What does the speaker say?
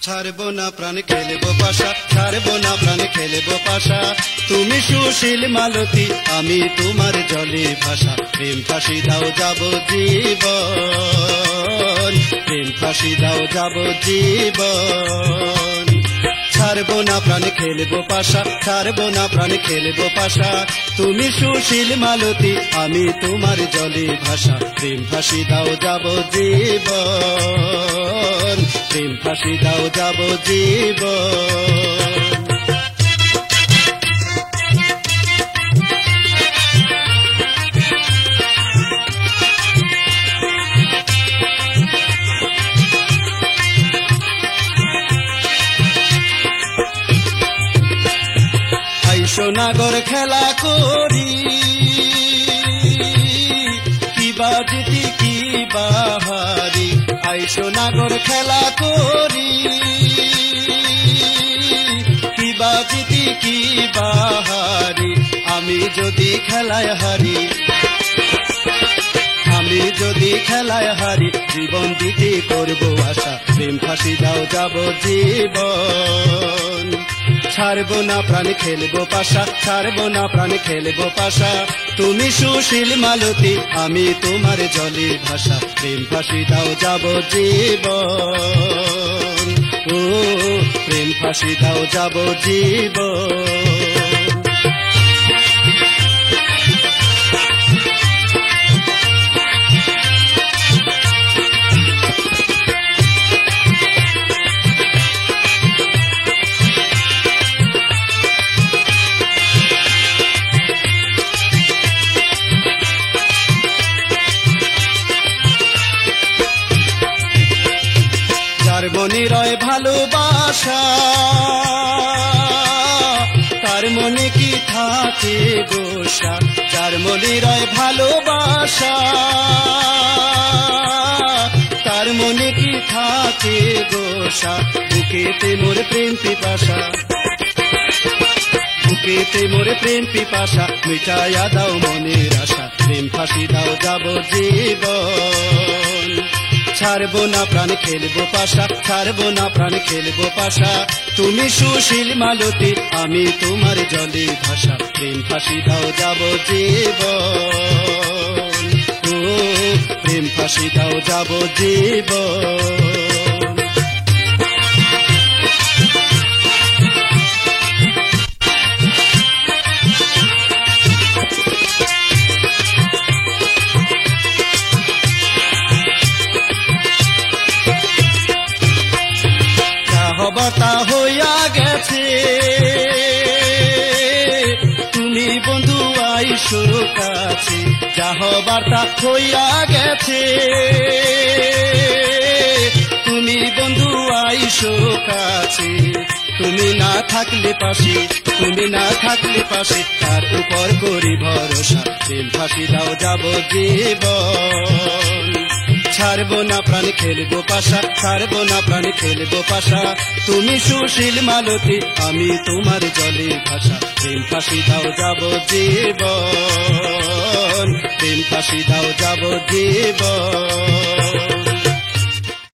ছাড়বো না প্রাণ খেলবো পাশা, ছাড়বো না প্রাণ খেলবো পাশা। তুমি সুশীল মালতী, আমি তোমার জলে ভাষা। প্রেম ফাঁসি দাও যাবজ্জীবন, প্রেম ফাঁসি দাও যাবজ্জীবন। ছাড়বো না প্রাণ খেলবো পাশা, ছাড়বো না প্রাণ খেলবো পাশা। তুমি সুশীল মালতী, আমি তোমার জলে ভাষা। প্রেম ফাঁসি দাও যাবজ্জীবন, প্রেম ফাঁসি দাও যাবজ্জীবন। সোনাগর খেলা করি, কিবা জিতি কিবা হারি। আই সোনাগর খেলা করি, কিবা জিতি কিবা হারি। আমি যদি খেলায় হারি, আমি যদি খেলায় হারি, জীবন দিতে করবো আশা। প্রেম ফাঁসি দাও যাবজ্জীবন। ছাড়বো না প্রাণ খেলবো পাশা, ছাড়বো না প্রাণ খেলবো পাশা। তুমি সুশীল মালতী, আমি তোমার জলে ভাষা। প্রেম ফাঁসি দাও যাবজ্জীবন, ও প্রেম ফাঁসি দাও যাবজ্জীবন। যার মনে রয় ভালোবাসা, তার মনে কি থাকে গোসা। যার মনে রয় ভালোবাসা, তার মনে কি থাকে গোসা। বুকেতে মোর প্রেম পিপাসা, বুকেতে মোর প্রেম পিপাসা। মিটাইয়া দাও মনের আশা, প্রেম ফাঁসি দাও যাবজ্জীবন। ছাড়বো না প্রাণ খেলবো পাশা, ছাড়বো না প্রাণ খেলবো পাশা। তুমি সুশীল মালতী, আমি তোমার জলে ভাষা। প্রেম ফাঁসি দাও যাবজ্জীবন, ও প্রেম ফাঁসি দাও যাবজ্জীবন। হবাতা হইয়া গেছে, তুমি বন্ধু আইসো কাছে। যা হবার তা হইয়া গেছে, তুমি বন্ধু আইসো কাছে। তুমি না থাকলে পাশে, তুমি না থাকলে পাশে, তার উপর করি ভরসা। প্রেম ফাঁসি দাও যাবজ্জীবন। ছাড়বো না প্রাণ খেলবো পাশা, ছাড়বো না প্রাণ খেলবো পাশা। তুমি সুশীল মালতী, আমি তোমার জলে ভাষা। প্রেম ফাঁসি দাও যাবজ্জীবন, প্রেম ফাঁসি দাও যাবজ্জীবন।